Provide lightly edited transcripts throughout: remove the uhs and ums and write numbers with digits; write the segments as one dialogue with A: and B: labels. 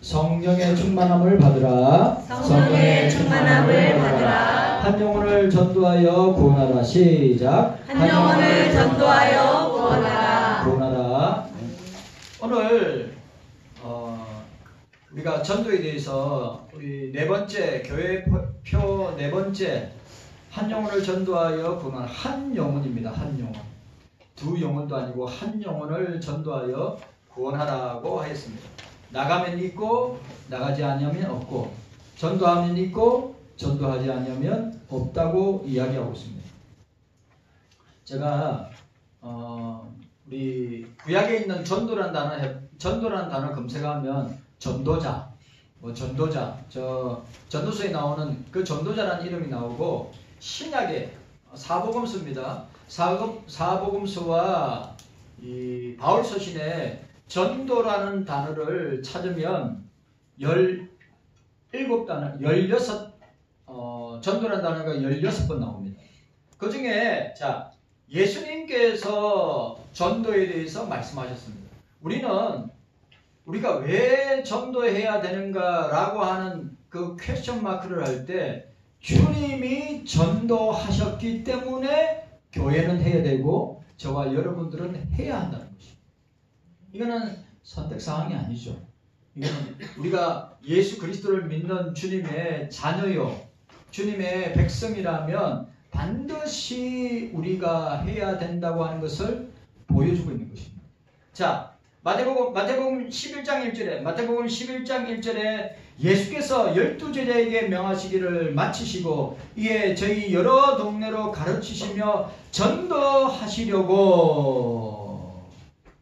A: 성령의 충만함을 받으라.
B: 성령의 충만함을 받으라.
A: 한 영혼을 전도하여 구원하라. 시작.
B: 한 영혼을 전도하여 구원하라.
A: 구원하라. 오늘 우리가 전도에 대해서 우리 네 번째 교회표 네 번째 한 영혼을 전도하여 구원하라. 한 영혼입니다. 한 영혼. 두 영혼도 아니고 한 영혼을 전도하여 구원하라고 하였습니다. 나가면 있고 나가지 않으면 없고, 전도하면 있고 전도하지 않으면 없다고 이야기하고 있습니다. 제가 우리 구약에 있는 전도란 단어 검색하면 전도자, 전도자, 전도서에 나오는 그 전도자라는 이름이 나오고, 신약에 사복음서입니다. 사복음서와 이 바울 서신에 전도라는 단어를 찾으면 17단어, 16 전도라는 단어가 16번 나옵니다. 그 중에 예수님께서 전도에 대해서 말씀하셨습니다. 우리가 왜 전도해야 되는가라고 하는 그 퀘스천 마크를 할 때, 주님이 전도하셨기 때문에 교회는 해야 되고 저와 여러분들은 해야 한다는 것입니다. 이거는 선택사항이 아니죠. 이거는 우리가 예수 그리스도를 믿는 주님의 자녀요, 주님의 백성이라면 반드시 우리가 해야 된다고 하는 것을 보여주고 있는 것입니다. 자, 마태복음 11장 1절에 예수께서 12제자에게 명하시기를 마치시고 이에 저희 여러 동네로 가르치시며 전도하시려고.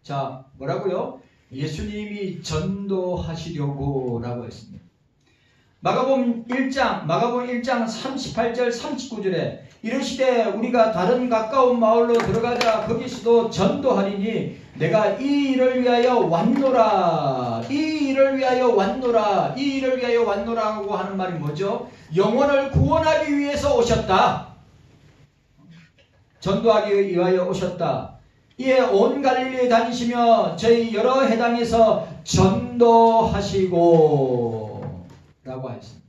A: 자, 뭐라고요? 예수님이 전도하시려고 라고 했습니다. 마가복음 1장 38절 39절에 이르시되 우리가 다른 가까운 마을로 들어가자 거기서도 전도하리니 내가 이 일을 위하여 왔노라. 이 일을 위하여 왔노라. 이 일을 위하여 왔노라고 하는 말이 뭐죠? 영혼을 구원하기 위해서 오셨다. 전도하기 위하여 오셨다. 이에 온 갈릴리에 다니시며 저희 여러 해당에서 전도하시고 라고 하였습니다.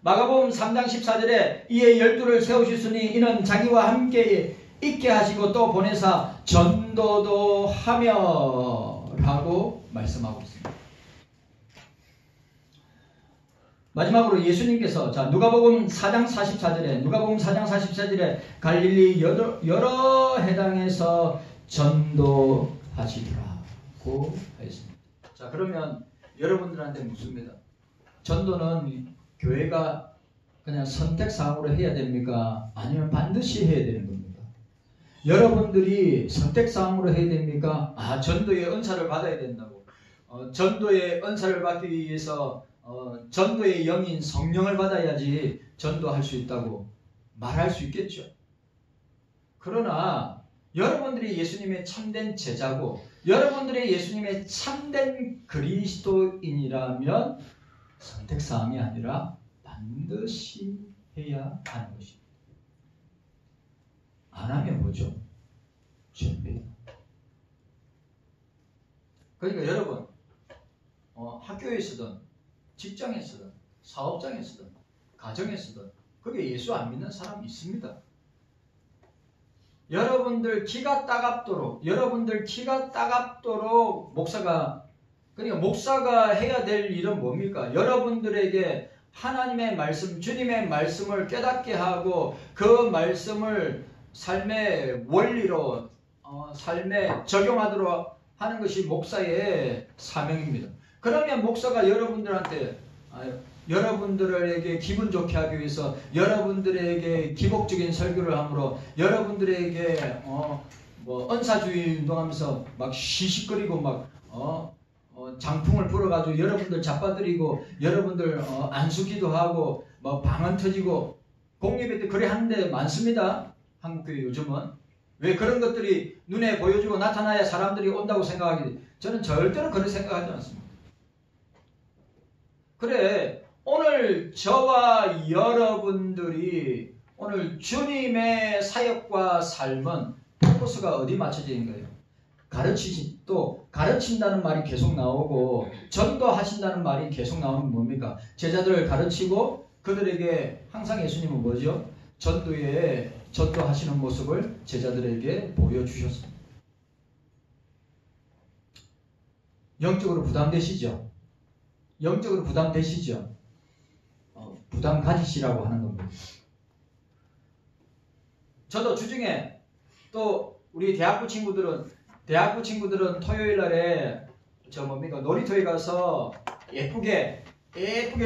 A: 마가복음 3장 14절에 이에 12를 세우셨으니 이는 자기와 함께 있게 하시고 또 보내사 전도도 하며 라고 말씀하고 있습니다. 마지막으로 예수님께서 누가복음 4장 44절에 갈릴리 여러 해당에서 전도하시더라고 하였습니다. 자, 그러면 여러분들한테 묻습니다. 전도는 교회가 그냥 선택사항으로 해야 됩니까? 아니면 반드시 해야 되는 겁니까? 여러분들이 선택사항으로 해야 됩니까? 전도의 은사를 받아야 된다고. 전도의 은사를 받기 위해서 전도의 영인 성령을 받아야지 전도할 수 있다고 말할 수 있겠죠. 그러나 여러분들이 예수님의 참된 제자고 여러분들이 예수님의 참된 그리스도인이라면 선택사항이 아니라 반드시 해야 하는 것입니다. 안 하면 뭐죠? 죄입니다. 그러니까 여러분, 학교에서든 직장에서든 사업장에서든 가정에서든 그게 예수 안 믿는 사람이 있습니다. 여러분들 키가 따갑도록 목사가 해야 될 일은 뭡니까? 여러분들에게 하나님의 말씀, 주님의 말씀을 깨닫게 하고 그 말씀을 삶의 원리로 삶에 적용하도록 하는 것이 목사의 사명입니다. 그러면 목사가 여러분들에게 기분 좋게 하기 위해서 여러분들에게 기복적인 설교를 함으로 여러분들에게 은사주의 운동하면서 막 시시거리고 막 장풍을 불어가지고 여러분들 잡아들이고 여러분들 안수기도 하고 뭐 방언 터지고 공예배 때 그래 하는 데 많습니다. 한국교회 요즘은. 왜 그런 것들이 눈에 보여주고 나타나야 사람들이 온다고 생각하기, 저는 절대로 그런 생각하지 않습니다. 그래, 오늘 저와 여러분들이 오늘 주님의 사역과 삶은 포커스가 어디 맞춰져 있는 거예요? 또 가르친다는 말이 계속 나오고 전도하신다는 말이 계속 나오는 건 뭡니까? 제자들을 가르치고 그들에게 항상 예수님은 뭐죠? 전도하시는 모습을 제자들에게 보여주셨습니다. 영적으로 부담되시죠? 영적으로 부담되시죠? 부담 가지시라고 하는 겁니다. 저도 주중에 또 우리 대학부 친구들은 토요일 날에 놀이터에 가서 예쁘게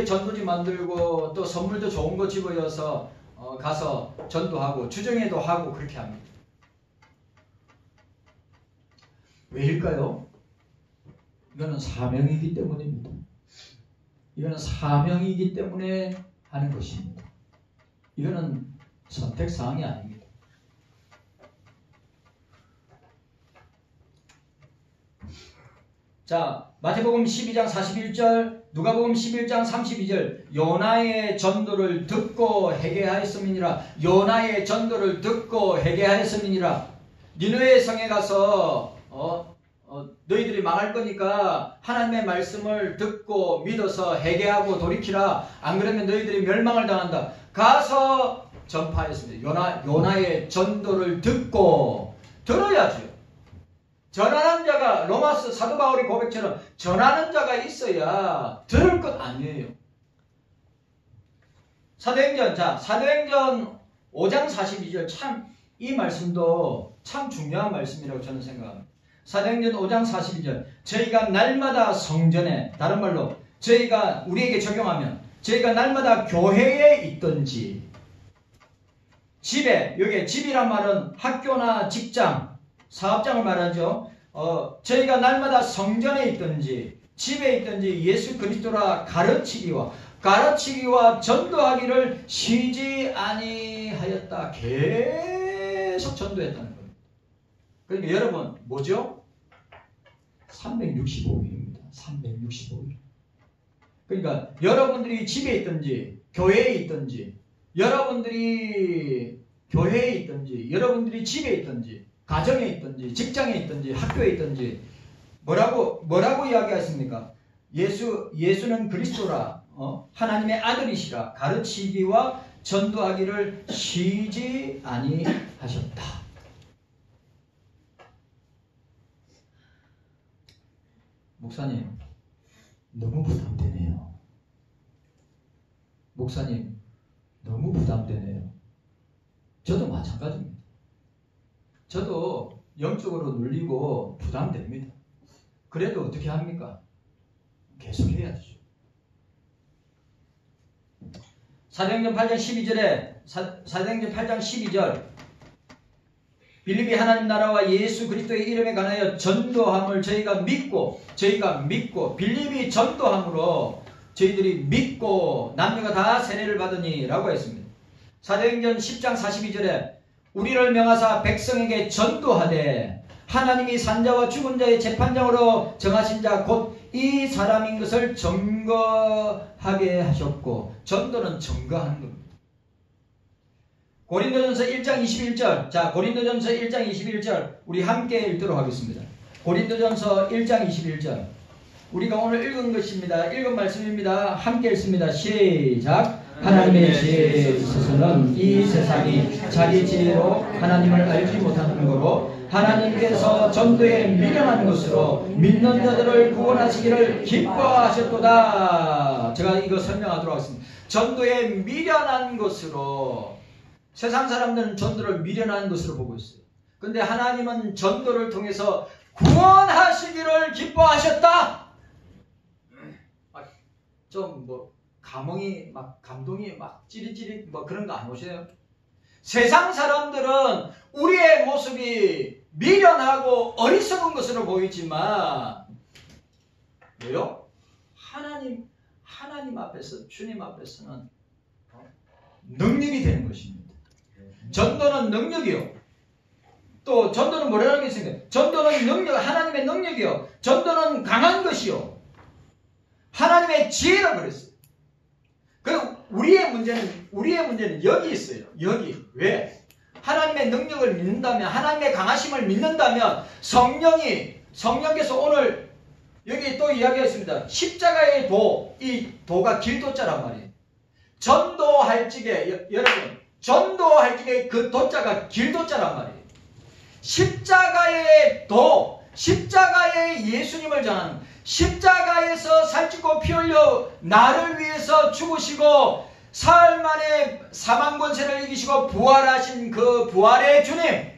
A: 전도지 만들고 또 선물도 좋은 거 집어여서 가서 전도하고 주정회도 하고 그렇게 합니다. 왜일까요? 이거는 사명이기 때문입니다. 이거는 사명이기 때문에 하는 것입니다. 이거는 선택사항이 아닙니다. 자, 마태복음 12장 41절, 누가복음 11장 32절, 요나의 전도를 듣고 회개하였음이니라. 요나의 전도를 듣고 회개하였음이니라. 니느웨 성에 가서 너희들이 망할 거니까 하나님의 말씀을 듣고 믿어서 회개하고 돌이키라. 안 그러면 너희들이 멸망을 당한다. 가서 전파했습니다. 요나의 전도를 듣고 들어야죠. 전하는 자가 로마서 사도 바울의 고백처럼 전하는 자가 있어야 들을 것 아니에요. 사도행전 5장 42절 이 말씀도 참 중요한 말씀이라고 저는 생각합니다. 사도행전 5장 42절 저희가 날마다 성전에 다른 말로 우리에게 적용하면 저희가 날마다 교회에 있든지 집에 여기 집이란 말은 학교나 직장 사업장을 말하죠. 저희가 날마다 성전에 있든지 집에 있든지 예수 그리스도라 가르치기와 전도하기를 쉬지 아니하였다. 계속 전도했다는 겁니다. 그러니까 여러분 뭐죠? 365일입니다. 365일. 그러니까 여러분들이 집에 있든지 교회에 있든지 여러분들이 집에 있든지 가정에 있든지 직장에 있든지 학교에 있든지 뭐라고 이야기하십니까? 예수는 그리스도라 하나님의 아들이시라 가르치기와 전도하기를 쉬지 아니하셨다. 목사님 너무 부담되네요. 목사님 너무 부담되네요. 저도 마찬가지입니다. 저도 영적으로 눌리고 부담됩니다. 그래도 어떻게 합니까? 계속 해야죠. 사도행전 8장 12절 빌립이 하나님 나라와 예수 그리스도의 이름에 관하여 전도함을 저희가 믿고 빌립이 전도함으로 저희들이 믿고 남녀가 다 세례를 받으니 라고 했습니다. 사도행전 10장 42절에 우리를 명하사 백성에게 전도하되 하나님이 산자와 죽은 자의 재판장으로 정하신 자 곧 이 사람인 것을 증거하게 하셨고 전도는 증거하는 겁니다. 고린도전서 1장 21절 고린도전서 1장 21절 우리 함께 읽도록 하겠습니다. 고린도전서 1장 21절 우리가 오늘 읽은 것입니다. 읽은 말씀입니다. 함께 읽습니다. 시작. 하나님의 지혜에 있어서는 이 세상이 자기 지혜로 하나님을 알지 못하는 거로 하나님께서 전도에 미련한 것으로 믿는 자들을 구원하시기를 기뻐하셨도다. 제가 이거 설명하도록 하겠습니다. 전도에 미련한 것으로 세상 사람들은 전도를 미련한 것으로 보고 있어요. 근데 하나님은 전도를 통해서 구원하시기를 기뻐하셨다. 감동이 찌릿찌릿 그런 거 안 오세요? 세상 사람들은 우리의 모습이 미련하고 어리석은 것으로 보이지만 왜요? 하나님 앞에서 주님 앞에서는 능력이 되는 것입니다. 전도는 능력이요. 또 전도는 뭐라고 했습니까? 전도는 능력, 하나님의 능력이요. 전도는 강한 것이요. 하나님의 지혜라고 그랬어요. 그리고 우리의 문제는 여기 있어요. 여기. 왜? 하나님의 능력을 믿는다면, 하나님의 강하심을 믿는다면 성령께서 오늘 여기 또 이야기했습니다. 십자가의 도, 이 도가 길도자란 말이에요. 전도할 적에 여러분, 전도할 적에 그 도자가 길도자란 말이에요. 십자가의 도, 십자가의 예수님을 전하는, 십자가에서 살찌고 피 흘려 나를 위해서 죽으시고 사흘 만에 사망 권세를 이기시고 부활하신 그 부활의 주님,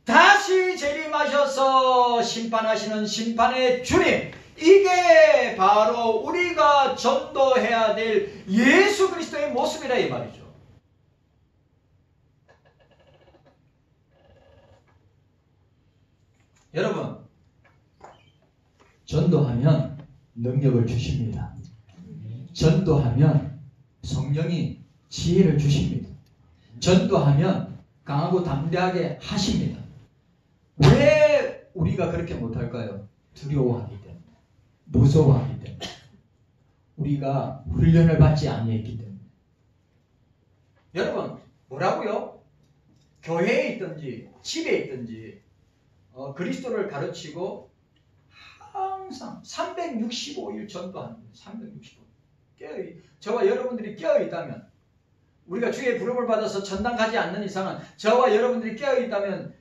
A: 다시 재림하셔서 심판하시는 심판의 주님, 이게 바로 우리가 전도해야 될 예수 그리스도의 모습이라 이 말이죠. 여러분, 전도하면 능력을 주십니다. 전도하면 성령이 지혜를 주십니다. 전도하면 강하고 담대하게 하십니다. 왜 우리가 그렇게 못할까요? 두려워하기 때문에, 무서워하기 때문에, 우리가 훈련을 받지 아니했기 때문에. 여러분, 뭐라고요? 교회에 있든지 집에 있든지 그리스도를 가르치고 항상 365일 전도하는 거예요. 365일. 저와 여러분들이 깨어있다면, 우리가 주의 부름을 받아서 전당 가지 않는 이상은 저와 여러분들이 깨어있다면,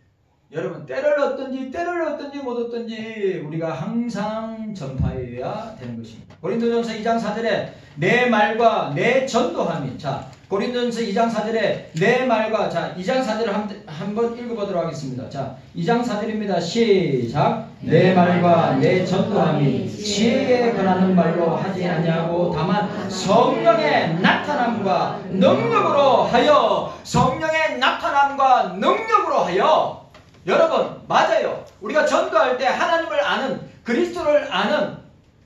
A: 여러분 때를 얻든지 못 얻든지 우리가 항상 전파해야 되는 것입니다. 고린도전서 2장 4절에 내 말과 내 전도함이, 자 고린도전서 2장 4절에 내 말과, 자 2장 4절을 한번 읽어보도록 하겠습니다. 자 2장 4절입니다. 시작. 내 말과 내 전도함이 지혜에 권하는 말로 하지 아니하고 다만 성령의 나타남과 능력으로 하여, 성령의 나타남과 능력으로 하여. 여러분, 맞아요. 우리가 전도할 때 하나님을 아는, 그리스도를 아는,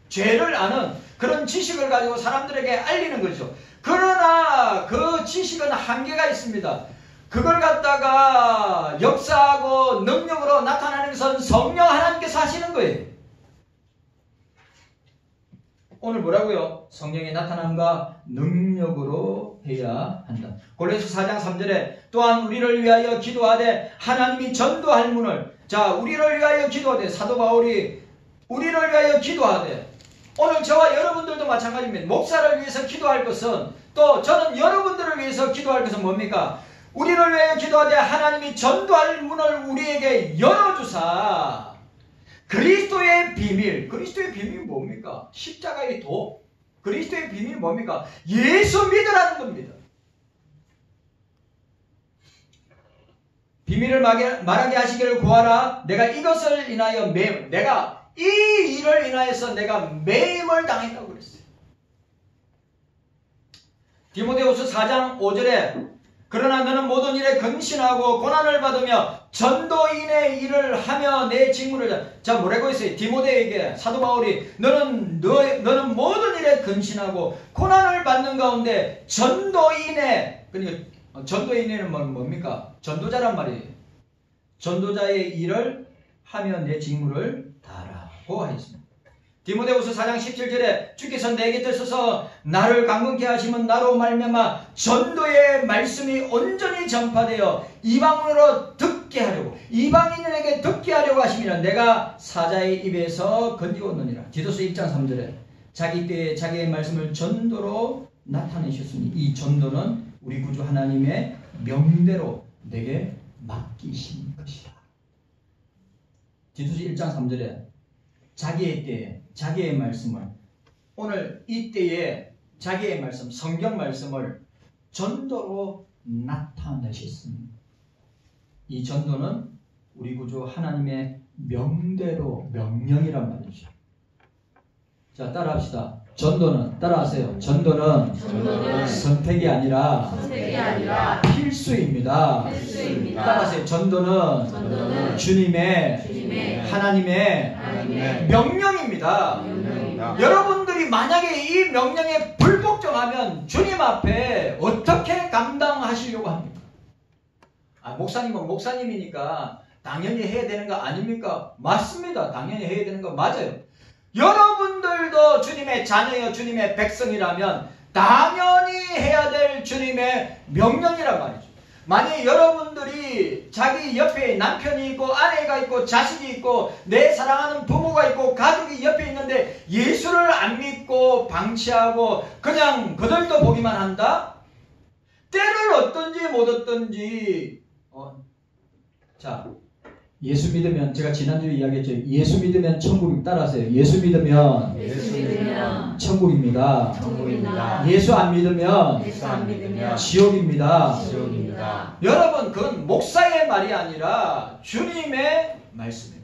A: 죄를 아는 그런 지식을 가지고 사람들에게 알리는 거죠. 그러나 그 지식은 한계가 있습니다. 그걸 갖다가 역사하고 능력으로 나타나는 것은 성령 하나님께서 하시는 거예요. 오늘 뭐라고요? 성령의 나타남과 능력으로 해야 한다. 골로새 4장 3절에 또한 우리를 위하여 기도하되 하나님이 전도할 문을, 자 우리를 위하여 기도하되, 사도 바울이 우리를 위하여 기도하되, 오늘 저와 여러분들도 마찬가지입니다. 목사를 위해서 기도할 것은, 또 저는 여러분들을 위해서 기도할 것은 뭡니까? 우리를 위하여 기도하되 하나님이 전도할 문을 우리에게 열어주사 그리스도의 비밀, 그리스도의 비밀이 뭡니까? 십자가의 도. 그리스도의 비밀이 뭡니까? 예수 믿으라는 겁니다. 비밀을 말하게 하시기를 구하라. 내가 이것을 인하여 내가 이 일을 인하여서 내가 매임을 당했다고 그랬어요. 디모데후서 4장 5절에 그러나 너는 모든 일에 근신하고 고난을 받으며 전도인의 일을 하며 내 직무를, 자 뭐라고 했어요? 디모데에게 사도 바울이 너는 모든 일에 근신하고 고난을 받는 가운데 전도인의, 그러니까 전도인은 뭡니까? 전도자란 말이에요. 전도자의 일을 하며 내 직무를 다하라고 하였습니다. 디모데후서 4장 17절에 주께서 내 곁에 서서 나를 강건케 하시면 나로 말미암아 전도의 말씀이 온전히 전파되어 이방인으로 듣게 하려고, 이방인에게 듣게 하려고 하심이라 내가 사자의 입에서 건지었느니라. 디도서 1장 3절에 자기 때에 자기의 말씀을 전도로 나타내셨으니 이 전도는 우리 구주 하나님의 명대로 내게 맡기신 것이다. 디도서 1장 3절에 자기의 때에 자기의 말씀을, 오늘 이 때에 자기의 말씀, 성경 말씀을 전도로 나타내셨습니다. 이 전도는 우리 구주 하나님의 명대로, 명령이란 말이죠. 자, 따라합시다. 전도는, 따라하세요. 전도는 선택이 아니라 필수입니다. 따라하세요. 전도는 주님의 하나님의 명령입니다. 여러분들이 만약에 이 명령에 불복종하면 주님 앞에 어떻게 감당하시려고 합니까? 목사님은 목사님이니까 당연히 해야 되는 거 아닙니까? 맞습니다. 당연히 해야 되는 거 맞아요. 여러분들도 주님의 자녀여 주님의 백성이라면 당연히 해야 될 주님의 명령이란 말이죠. 만약 여러분들이 자기 옆에 남편이 있고 아내가 있고 자식이 있고 내 사랑하는 부모가 있고 가족이 옆에 있는데 예수를 안 믿고 방치하고 그냥 그들도 보기만 한다? 때를 얻든지 못 얻든지 자, 예수 믿으면 제가 지난주에 이야기했죠. 예수 믿으면 천국이 따라하세요. 예수 믿으면 천국입니다.
B: 천국입니다.
A: 예수 안 믿으면
B: 예수 안 믿으면
A: 지옥입니다.
B: 지옥입니다.
A: 여러분, 그건 목사의 말이 아니라 주님의 말씀입니다.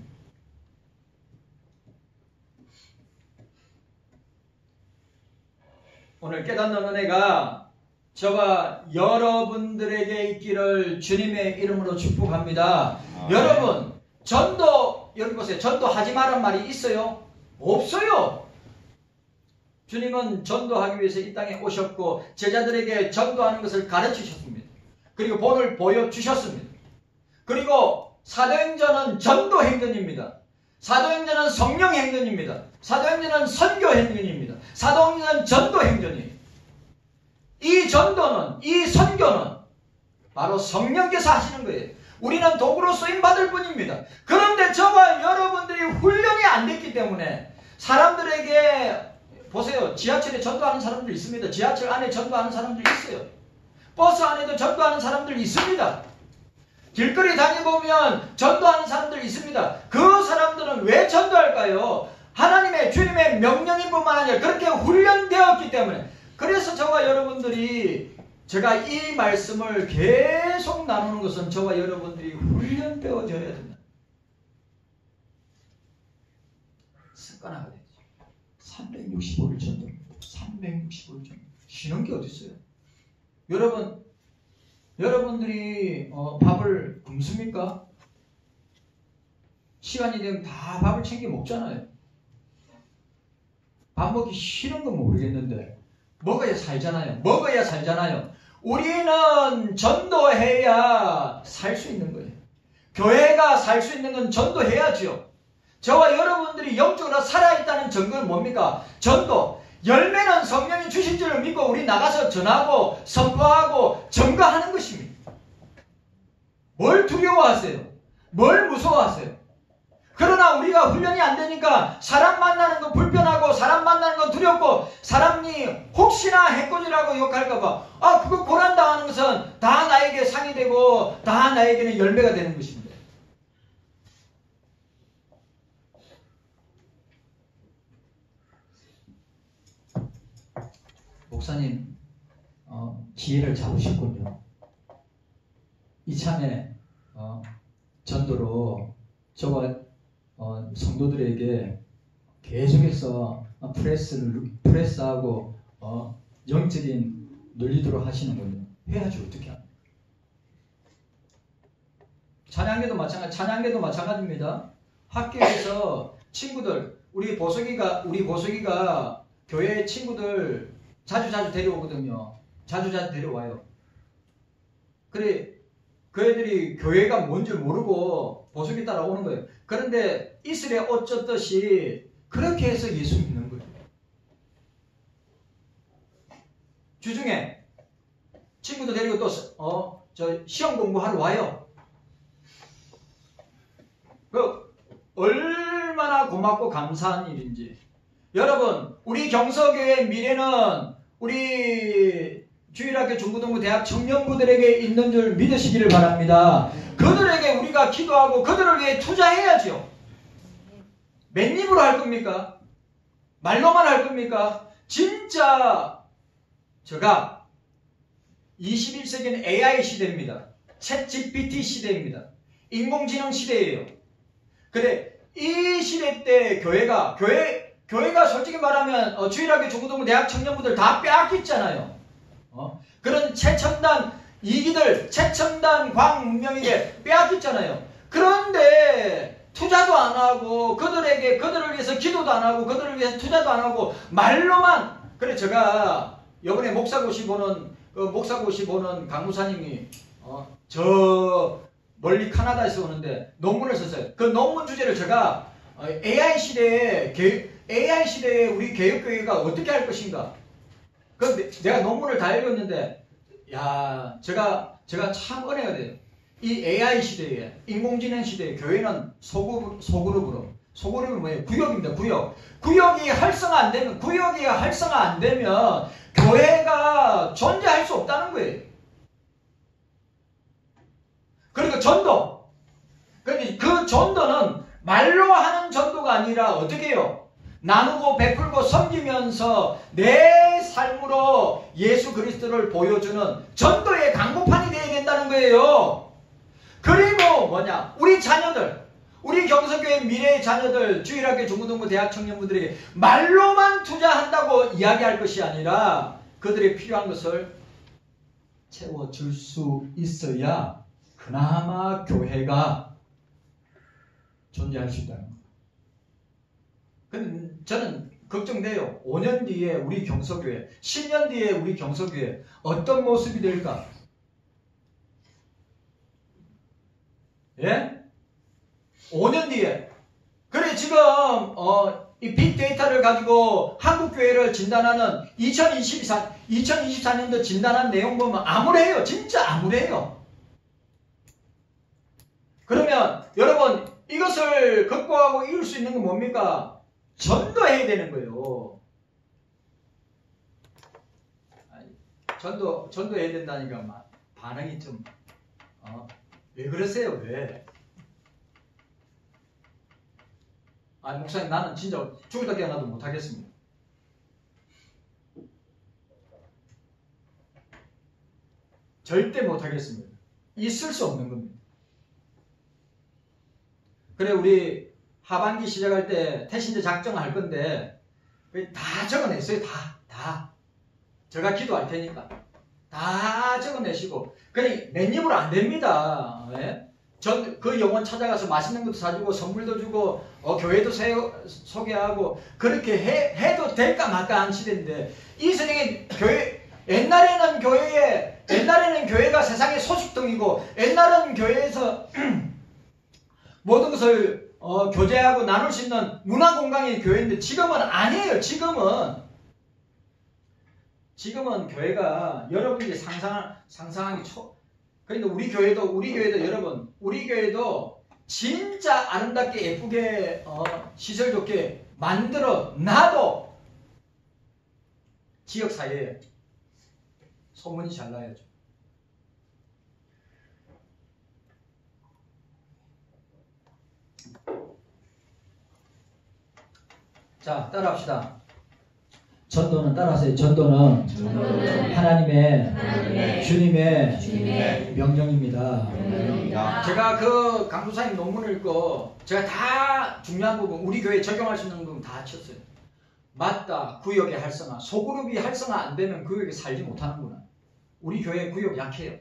A: 오늘 깨닫는 은혜가 저와 여러분들에게 있기를 주님의 이름으로 축복합니다. 여러분, 전도, 여기 보세요. 전도하지 말란 말이 있어요? 없어요. 주님은 전도하기 위해서 이 땅에 오셨고 제자들에게 전도하는 것을 가르치셨습니다. 그리고 본을 보여주셨습니다. 그리고 사도행전은 전도행전입니다. 사도행전은 성령행전입니다. 사도행전은 선교행전입니다. 사도행전은 전도행전이에요. 이 전도는, 이 선교는 바로 성령께서 하시는 거예요. 우리는 도구로 쓰임받을 뿐입니다. 그런데 저와 여러분들이 훈련이 안 됐기 때문에 사람들에게 보세요. 지하철에 전도하는 사람들 있습니다. 지하철 안에 전도하는 사람들 있어요. 버스 안에도 전도하는 사람들 있습니다. 길거리 다니보면 전도하는 사람들 있습니다. 그 사람들은 왜 전도할까요? 하나님의 주님의 명령인 뿐만 아니라 그렇게 훈련되었기 때문에. 그래서 저와 여러분들이 제가 이 말씀을 계속 나누는 것은 저와 여러분들이 훈련되어져야 된다. 습관화가 되죠. 365일 전도입니다. 365일 전도. 쉬는 게 어디 있어요? 여러분들이 밥을 굶습니까? 시간이 되면 다 밥을 챙겨 먹잖아요. 밥 먹기 싫은 건 모르겠는데 먹어야 살잖아요. 먹어야 살잖아요. 우리는 전도해야 살 수 있는 거예요. 교회가 살 수 있는 건 전도해야죠. 저와 여러분들이 영적으로 살아있다는 증거는 뭡니까? 전도. 열매는 성령이 주신 줄을 믿고 우리 나가서 전하고 선포하고 증거하는 것입니다. 뭘 두려워하세요? 뭘 무서워하세요? 그러나 우리가 훈련이 안 되니까 사람 만나는 거 불편하고 사람 만나는 거 두렵고 사람이 혹시나 해코지라고 욕할까봐 그거 고난당하는 것은 다 나에게 상이 되고 다 나에게는 열매가 되는 것입니다. 목사님 기회를 잡으셨군요. 이참에 전도로 저와 성도들에게 계속해서 프레스하고 영적인 논리도록 하시는군요. 해야지 어떻게 합니까? 찬양계도 마찬가지입니다. 학교에서 친구들 우리 보석이가 교회 친구들 자주 데려오거든요. 자주 데려와요. 그래 그 애들이 교회가 뭔지 모르고 보석이 따라오는 거예요. 그런데 이슬에 옷 젖듯이 그렇게 해서 예수 믿는 거예요. 주중에 친구들 데리고 또 저 시험 공부하러 와요. 그 얼마나 고맙고 감사한 일인지. 여러분, 우리 경서교회의 미래는 우리 주일학교 중고등부 대학 청년부들에게 있는 줄 믿으시기를 바랍니다. 그들에게 우리가 기도하고 그들을 위해 투자해야죠. 맨입으로 할 겁니까? 말로만 할 겁니까? 진짜 제가 21세기는 AI 시대입니다. 챗 GPT 시대입니다. 인공지능 시대예요. 근데 이 시대 때 교회가 솔직히 말하면 주일학교 중고등부 대학 청년부들 다 빼앗겼잖아요. 그런 최첨단 이기들, 최첨단 과학 문명에게 빼앗겼잖아요. 그런데 투자도 안 하고 그들을 위해서 기도도 안 하고 그들을 위해서 투자도 안 하고 말로만. 그래 제가 이번에 목사고시 보는 강무사님이 저 멀리 카나다에서 오는데 논문을 썼어요. 그 논문 주제를 제가 AI 시대에 우리 개혁교회가 어떻게 할 것인가. 그런데 내가 논문을 다 읽었는데 제가 제가 참 은혜가 돼요. 이 AI 시대에, 인공지능 시대에 교회는 소그룹으로. 소그룹은 뭐예요? 구역입니다. 구역이 활성화 안 되면 교회가 존재할 수 없다는 거예요. 그리고 전도. 그런데 그 전도는 말로 하는 전도가 아니라 어떻게 해요? 나누고 베풀고 섬기면서 내 삶으로 예수 그리스도를 보여주는 전도의 강구판이 되어야 된다는 거예요. 그리고 뭐냐? 우리 자녀들, 우리 경서교회 미래의 자녀들, 주일학교 중고등부 대학 청년분들에게 말로만 투자한다고 이야기할 것이 아니라 그들의 필요한 것을 채워줄 수 있어야 그나마 교회가 존재할 수 있다는 겁니다. 근데 저는 걱정돼요. 5년 뒤에 우리 경서교회, 10년 뒤에 우리 경서교회 어떤 모습이 될까? 예? 5년 뒤에. 그래 지금 이 빅데이터를 가지고 한국교회를 진단하는 2024년도 진단한 내용 보면 암울해요. 진짜 암울해요. 그러면 여러분 이것을 극복하고 이룰 수 있는 건 뭡니까? 전도해야 되는 거예요. 전도해야 된다니까 반응이 좀 왜 그러세요? 왜? 목사님 나는 진짜 죽을 때 깨어나도 못하겠습니다. 절대 못하겠습니다. 있을 수 없는 겁니다. 그래 우리 하반기 시작할 때 태신제 작정할 건데 다 적어냈어요. 다. 제가 기도할 테니까 다 적어내시고 그래 맨입으로 안 됩니다. 예? 그 영혼 찾아가서 맛있는 것도 사주고 선물도 주고 교회도 소개하고 그렇게 해도 될까 말까 한 시대인데 이 세상에 옛날에는 교회가 세상의 소식통이고 옛날은 교회에서 모든 것을 교제하고 나눌 수 있는 문화 공간이 교회인데 지금은 아니에요. 지금은 교회가 여러분들이 상상하기 그런데 우리 교회도 여러분 우리 교회도 진짜 아름답게 예쁘게 시설 좋게 만들어 놔도 지역 사회에 소문이 잘 나야죠. 자, 따라합시다. 전도는 따라하세요. 전도는 하나님의 주님의 명령입니다. 제가 그 강도사님 논문을 읽고 제가 다 중요한 부분 우리 교회에 적용할 수 있는 부분 다 쳤어요. 맞다. 구역의 활성화. 소그룹이 활성화 안 되면 구역에 살지 못하는구나. 우리 교회 구역 약해요.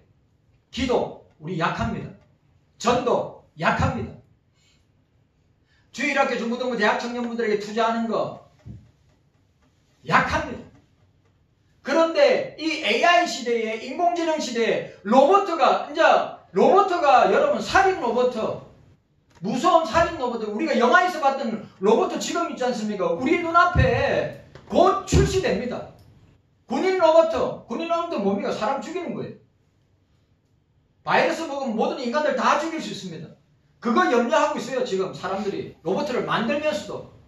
A: 기도 우리 약합니다. 전도 약합니다. 주일학교 중고등부 대학 청년분들에게 투자하는 거 약합니다. 그런데 이 AI 시대에 인공지능 시대에 로봇가 여러분 살인 로봇 무서운 살인 로봇 우리가 영화에서 봤던 로봇 지금 있지 않습니까? 우리 눈앞에 곧 출시됩니다. 군인 로봇은 뭡니까? 사람 죽이는 거예요. 바이러스 먹으면 모든 인간들 다 죽일 수 있습니다. 그거 염려하고 있어요. 지금 사람들이 로봇을 만들면서도.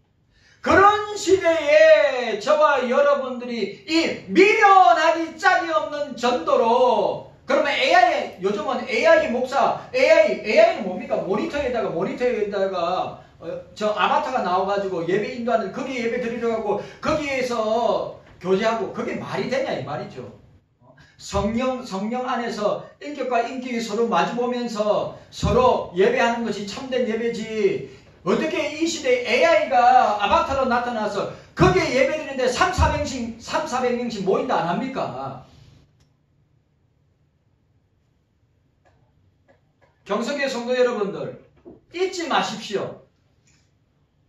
A: 그런 시대에 저와 여러분들이 이 미련하기 짝이 없는 전도로 그러면 요즘은 AI 목사 AI는 뭡니까? 모니터에다가 저 아바타가 나와가지고 예배 인도하는 거기에 예배 드리려고 하고 거기에서 교제하고 그게 말이 되냐 이 말이죠. 성령 안에서 인격과 인격이 서로 마주보면서 서로 예배하는 것이 참된 예배지. 어떻게 이 시대에 AI가 아바타로 나타나서 거기에 예배드리는데 3,400명씩 모인다 안 합니까? 경성교회 성도 여러분들 잊지 마십시오.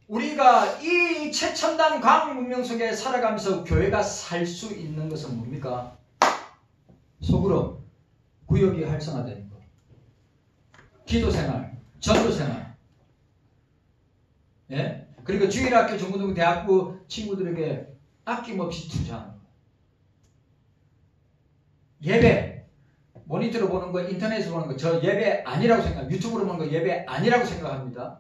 A: 우리가 이 최첨단 과학 문명 속에 살아가면서 교회가 살 수 있는 것은 뭡니까? 속으로 구역이 활성화되는 것, 기도생활, 전도생활, 예? 그리고 주일학교 중고등부 대학부 친구들에게 아낌없이 투자하는 것. 예배 모니터로 보는 거, 인터넷으로 보는 거, 저 예배 아니라고 생각, 유튜브로 보는 거 예배 아니라고 생각합니다.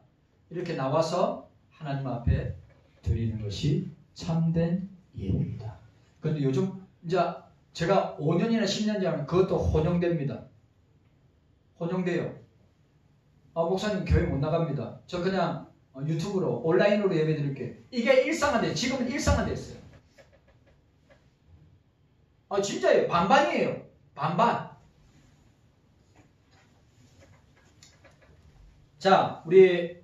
A: 이렇게 나와서 하나님 앞에 드리는 것이 참된 예배입니다. 그런데 요즘 이제 제가 5년이나 10년 전에 그것도 혼용됩니다. 혼용돼요. 목사님 교회 못 나갑니다. 저 그냥 유튜브로 온라인으로 예배 드릴게요. 이게 일상화돼. 지금은 일상화됐어요. 진짜예요. 반반이에요. 반반. 자, 우리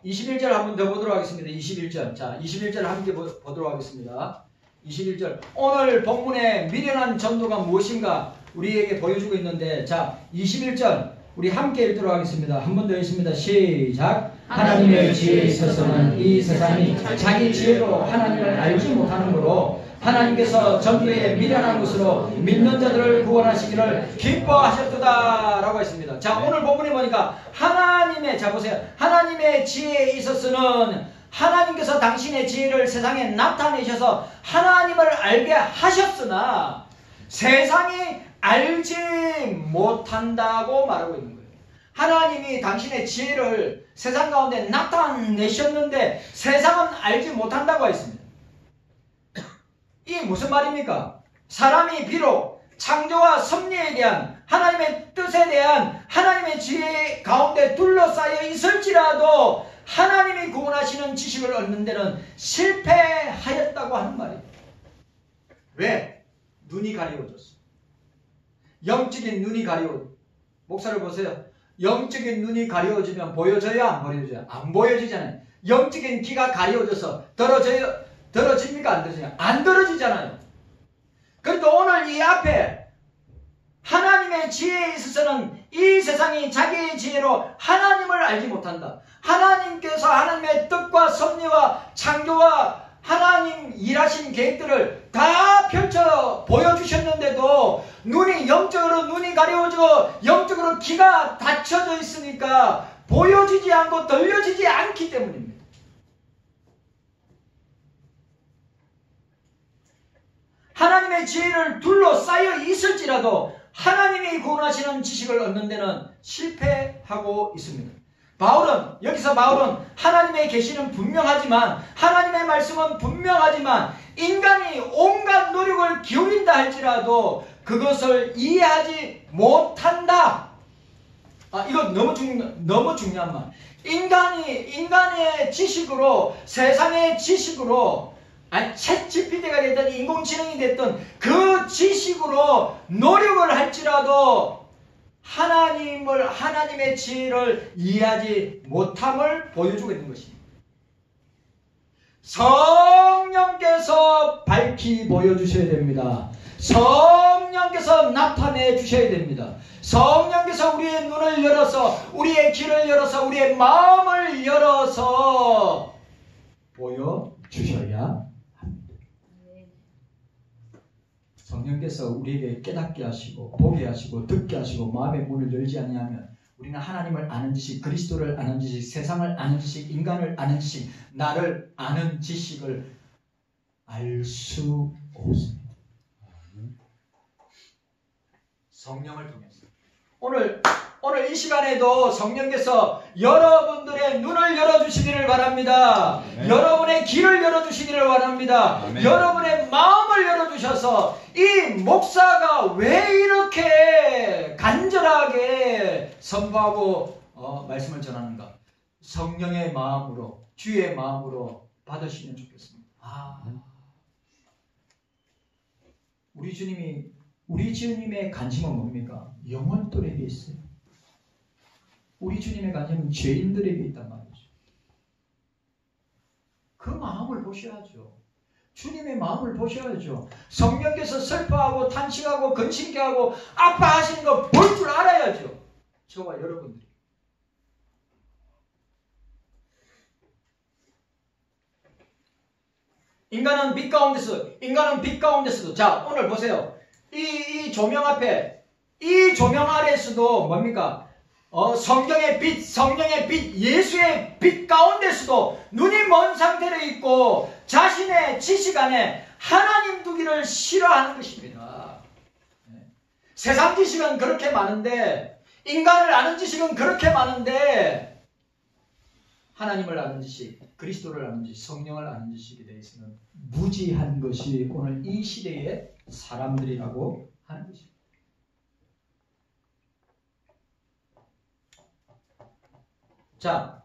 A: 21절 한 번 더 보도록 하겠습니다. 21절. 자, 21절 함께 보도록 하겠습니다. 21절. 오늘 본문의 미련한 전도가 무엇인가 우리에게 보여주고 있는데, 자, 21절 우리 함께 읽도록 하겠습니다. 한 번 더 읽습니다. 시작. 하나님의 지혜에 있어서는 이 세상이 자기 지혜로 하나님을 알지 못하는 거로 하나님께서 전도에 미련한 것으로 믿는 자들을 구원하시기를 기뻐하셨도다 라고 했습니다. 자, 오늘 본문에 보니까 하나님의, 자 보세요, 하나님의 지혜에 있어서는 하나님께서 당신의 지혜를 세상에 나타내셔서 하나님을 알게 하셨으나 세상이 알지 못한다고 말하고 있는 거예요. 하나님이 당신의 지혜를 세상 가운데 나타내셨는데 세상은 알지 못한다고 했습니다. 이게 무슨 말입니까? 사람이 비록 창조와 섭리에 대한 하나님의 뜻에 대한 하나님의 지혜 가운데 둘러싸여 있을지라도 하나님이 구원하시는 지식을 얻는 데는 실패하였다고 하는 말이에요. 왜? 눈이 가려워졌어. 영적인 눈이 가려워. 목사를 보세요. 영적인 눈이 가려워지면 보여져요? 안 보여져요? 안 보여지잖아요. 영적인 귀가 가려워져서 들어집니까? 안 들어지냐? 안 들어지잖아요. 그런데 오늘 이 앞에 하나님의 지혜에 있어서는 이 세상이 자기의 지혜로 하나님을 알지 못한다. 하나님께서 하나님의 뜻과 섭리와 창조와 하나님 일하신 계획들을 다 펼쳐 보여주셨는데도 영적으로 눈이 가려워지고 영적으로 귀가 닫혀져 있으니까 보여지지 않고 들려지지 않기 때문입니다. 하나님의 지혜를 둘러싸여 있을지라도 하나님이 구원하시는 지식을 얻는 데는 실패하고 있습니다. 여기서 바울은 하나님의 계시는 분명하지만, 하나님의 말씀은 분명하지만 인간이 온갖 노력을 기울인다 할지라도 그것을 이해하지 못한다. 이거 너무 중요한 말. 인간의 지식으로, 세상의 지식으로, 챗 GPT가 됐든 인공지능이 됐든 그 지식으로 노력을 할지라도 하나님의 지혜를 이해하지 못함을 보여주고 있는 것입니다. 성령께서 밝히 보여주셔야 됩니다. 성령께서 나타내 주셔야 됩니다. 성령께서 우리의 눈을 열어서, 우리의 귀를 열어서, 우리의 마음을 열어서 보여주셔야 합니다. 성령께서 우리에게 깨닫게 하시고 보게 하시고 듣게 하시고 마음의 문을 열지 아니하면 우리는 하나님을 아는 지식, 그리스도를 아는 지식, 세상을 아는 지식, 인간을 아는 지식, 나를 아는 지식을 알 수 없습니다. 성령을 통해서 오늘 이 시간에도 성령께서 여러분들의 눈을 열어주시기를 바랍니다.
B: 아멘.
A: 여러분의 귀를 열어주시기를 바랍니다.
B: 아멘.
A: 여러분의 마음을 열어주셔서 이 목사가 왜 이렇게 간절하게 선포하고 말씀을 전하는가? 성령의 마음으로, 주의 마음으로 받으시면 좋겠습니다. 우리 주님의 관심은 뭡니까? 영혼들에게 있어요. 우리 주님의 관심은 죄인들에게 있단 말이죠. 그 마음을 보셔야죠. 주님의 마음을 보셔야죠. 성령께서 슬퍼하고 탄식하고 근심케 하고 아파하시는 거 볼 줄 알아야죠. 저와 여러분들이. 인간은 빛 가운데서도 자, 오늘 보세요. 이 조명 앞에, 이 조명 아래에서도 뭡니까? 성경의 빛, 예수의 빛 가운데서도 눈이 먼 상태로 있고 자신의 지식 안에 하나님 두기를 싫어하는 것입니다. 세상 지식은 그렇게 많은데, 인간을 아는 지식은 그렇게 많은데, 하나님을 아는 지식, 그리스도를 아는 지식, 성령을 아는 지식에 대해서는 무지한 것이 오늘 이 시대의 사람들이라고 하는 것입니다. 자,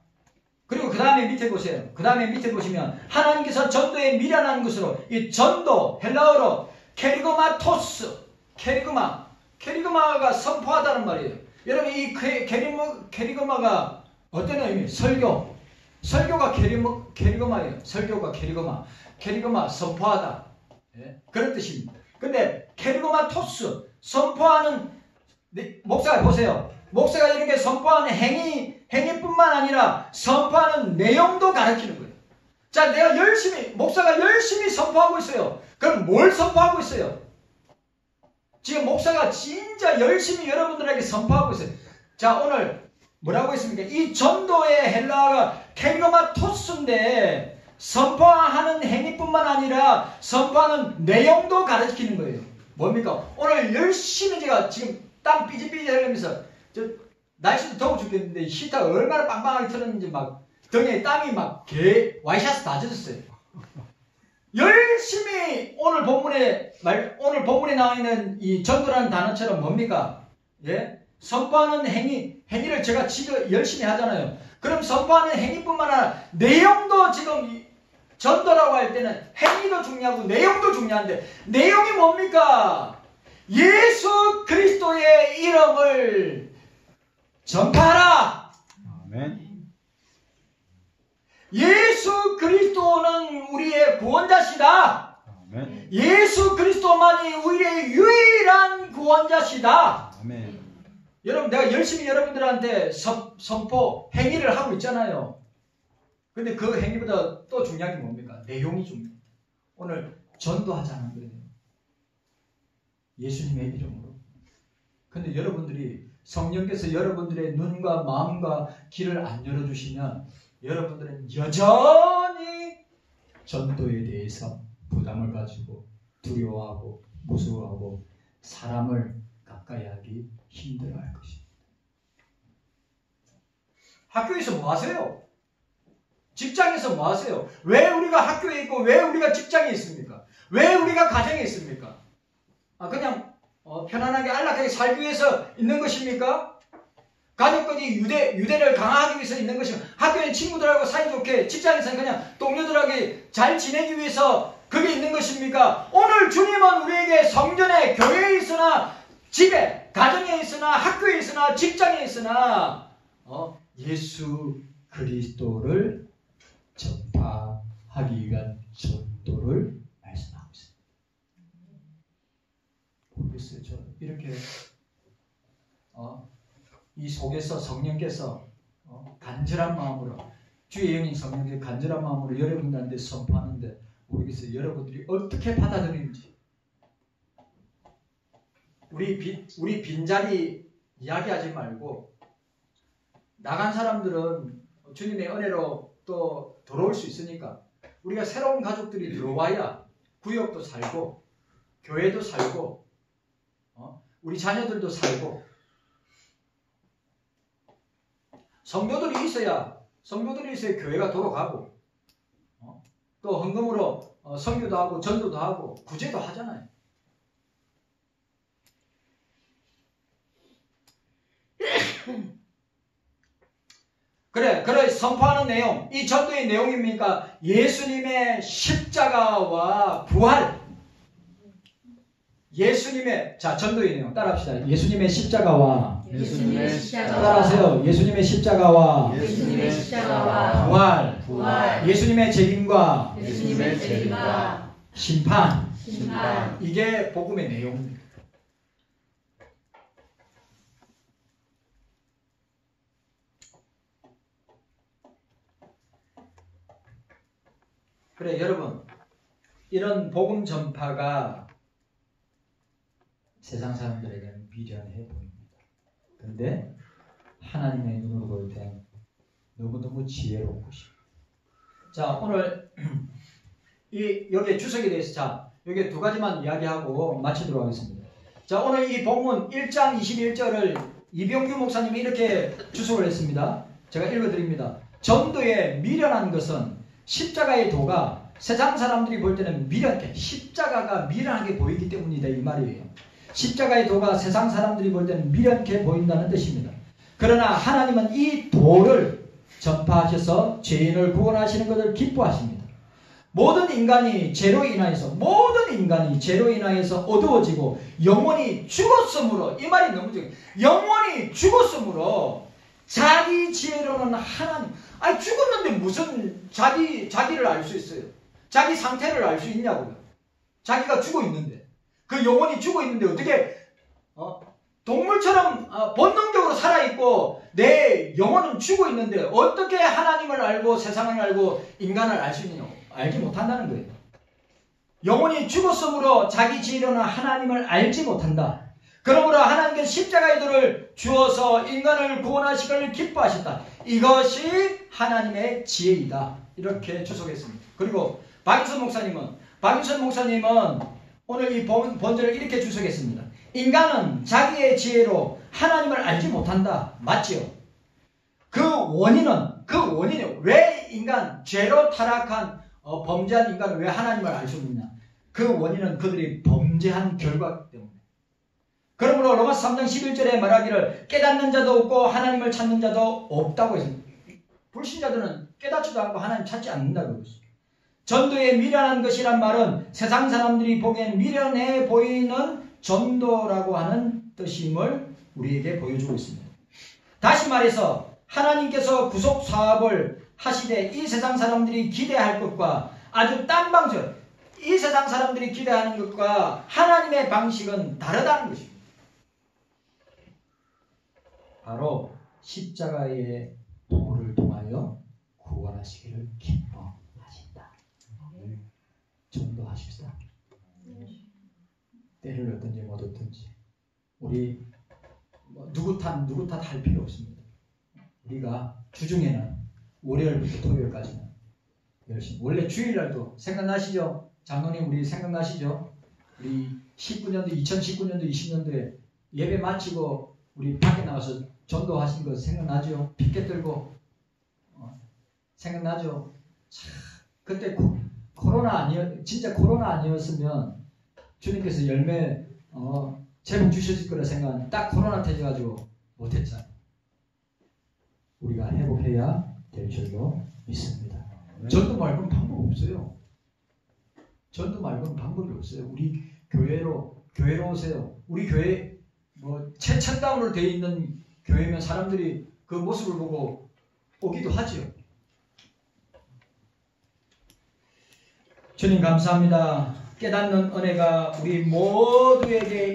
A: 그리고 그 다음에 밑에 보세요. 그 다음에 밑에 보시면 하나님께서 전도에 미련한 것으로 이 전도 헬라어로 케리그마토스, 케리그마가 선포하다는 말이에요. 여러분 이 케리그마가 어떤 의미? 설교가 케리그마예요. 설교가 케리그마 선포하다. 예? 그런 뜻입니다. 근데 케리그마토스 선포하는 목사가 보세요. 목사가 이렇게 선포하는 행위뿐만 아니라 선포하는 내용도 가르치는 거예요. 자, 목사가 열심히 선포하고 있어요. 그럼 뭘 선포하고 있어요? 지금 목사가 진짜 열심히 여러분들에게 선포하고 있어요. 자, 오늘 뭐라고 했습니까? 이 전도의 헬라어가 케리그마토스인데 선포하는 행위뿐만 아니라 선포하는 내용도 가르치는 거예요. 뭡니까? 오늘 열심히 제가 지금 땀 삐질삐질 흘리면서 날씨도 더워 죽겠는데 히터 얼마나 빵빵하게 틀었는지 막 등에 땀이 막 와이셔츠 다 젖었어요. 열심히 오늘 본문에 나와 있는 이 전도라는 단어처럼 뭡니까? 예? 선포하는 행위를 제가 지금 열심히 하잖아요. 그럼 선포하는 행위뿐만 아니라 내용도 지금 전도라고 할 때는 행위도 중요하고 내용도 중요한데 내용이 뭡니까? 예수 그리스도의 이름을 전파하라.
C: 아멘.
A: 예수 그리스도는 우리의 구원자시다.
C: 아멘.
A: 예수 그리스도만이 우리의 유일한 구원자시다.
C: 아멘.
A: 여러분 내가 열심히 여러분들한테 선포 행위를 하고 있잖아요. 근데 그 행위보다 또 중요한 게 뭡니까? 내용이 중요해요. 오늘 전도하자는 거예요. 예수님의 이름으로. 근데 여러분들이 성령께서 여러분들의 눈과 마음과 길을 안 열어주시면 여러분들은 여전히 전도에 대해서 부담을 가지고 두려워하고 무서워하고 사람을 가까이 하기 힘들어할 것입니다. 학교에서 뭐 하세요? 직장에서 뭐 하세요? 왜 우리가 학교에 있고 왜 우리가 직장에 있습니까? 왜 우리가 가정에 있습니까? 그냥 편안하게 안락하게 살기 위해서 있는 것입니까? 가족끼리 유대를 강화하기 위해서 있는 것입니까? 학교에 친구들하고 사이좋게, 직장에서는 그냥 동료들하고 잘 지내기 위해서 그게 있는 것입니까? 오늘 주님은 우리에게 성전에, 교회에 있으나 집에, 가정에 있으나 학교에 있으나 직장에 있으나 예수 그리스도를 전파하기 위한 전도를 말씀하고 있습니다. 모르겠어요. 저 이렇게 이 속에서 성령께서 간절한 마음으로 주의 영인 성령께서 간절한 마음으로 여러분들한테 선포하는데 모르겠어요. 여러분들이 어떻게 받아들이는지. 우리 빈자리 이야기하지 말고 나간 사람들은 주님의 은혜로 또 돌아올 수 있으니까 우리가 새로운 가족들이 들어와야 구역도 살고 교회도 살고 우리 자녀들도 살고 성도들이 있어야 교회가 돌아가고 또 헌금으로 선교도 하고 전도도 하고 구제도 하잖아요. 그래 선포하는 내용, 이 전도의 내용입니까? 예수님의 십자가와 부활. 자, 전도의 내용 따라합시다. 예수님의 십자가와 따라하세요. 예수님의 십자가와 부활. 예수님의 재림과 심판. 이게 복음의 내용입니다. 그래, 여러분, 이런 복음 전파가 세상 사람들에게는 미련해 보입니다. 그런데 하나님의 눈으로 볼 때 너무너무 지혜롭고 싶습니다. 자, 오늘 여기 주석에 대해서 여기 두 가지만 이야기하고 마치도록 하겠습니다. 자, 오늘 이 본문 1장 21절을 이병규 목사님이 이렇게 주석을 했습니다. 제가 읽어드립니다. 전도에 미련한 것은 십자가의 도가 세상 사람들이 볼 때는 미련하게, 십자가가 미련하게 보이기 때문이다, 이 말이에요. 십자가의 도가 세상 사람들이 볼 때는 미련하게 보인다는 뜻입니다. 그러나 하나님은 이 도를 전파하셔서 죄인을 구원하시는 것을 기뻐하십니다. 모든 인간이 죄로 인하여서 어두워지고 영원히 죽었으므로, 이 말이 너무 중요해요. 영원히 죽었으므로 자기 지혜로는 하나님, 아니 죽었는데 무슨 자기를 알 수 있어요? 자기 상태를 알 수 있냐고요. 자기가 죽어 있는데, 그 영혼이 죽어 있는데 어떻게 동물처럼 본능적으로 살아있고 내 영혼은 죽어 있는데 어떻게 하나님을 알고 세상을 알고 인간을 알 수 있느냐? 알지 못한다는 거예요. 영혼이 죽었으므로 자기 지혜로는 하나님을 알지 못한다. 그러므로 하나님께서 십자가의 도를 주어서 인간을 구원하시기를 기뻐하셨다. 이것이 하나님의 지혜이다. 이렇게 주석했습니다. 그리고 박인선 목사님은 오늘 이 본절을 이렇게 주석했습니다. 인간은 자기의 지혜로 하나님을 알지 못한다. 맞지요? 그 원인은 왜 인간, 죄로 타락한 범죄한 인간은 왜 하나님을 알 수 없느냐? 그 원인은 그들이 범죄한 결과 때문에. 그러므로 로마서 3장 11절에 말하기를 깨닫는 자도 없고 하나님을 찾는 자도 없다고 했습니다. 불신자들은 깨닫지도 않고 하나님 찾지 않는다고 했습니다. 전도에 미련한 것이란 말은 세상 사람들이 보기엔 미련해 보이는 전도라고 하는 뜻임을 우리에게 보여주고 있습니다. 다시 말해서 하나님께서 구속 사업을 하시되 이 세상 사람들이 기대할 것과 아주 딴 방식, 이 세상 사람들이 기대하는 것과 하나님의 방식은 다르다는 것입니다. 바로 십자가의 도를 통하여 구원하시기를 기뻐하신다. 전도하십시다. 때를 얻든지 못 얻든지 우리 누구 탓할 필요 없습니다. 우리가 주중에는 월요일부터 토요일까지는 열심히, 원래 주일날도 생각나시죠? 장로님 우리 생각나시죠? 우리 2019년도 20년도에 예배 마치고 우리 밖에 나가서 전도하신 거 생각나죠? 피켓 들고 생각나죠? 참, 그때 진짜 코로나 아니었으면 주님께서 열매 제목 주셨을 거라 생각하는데 딱 코로나 터져가지고 못했잖아요. 우리가 회복해야 될 줄로 믿습니다. 전도 말고는 방법 없어요. 전도 말고는 방법이 없어요. 우리 교회로 오세요. 우리 교회 최첨단으로 되어 있는 교회면 사람들이 그 모습을 보고 오기도 하지요. 주님 감사합니다. 깨닫는 은혜가 우리 모두에게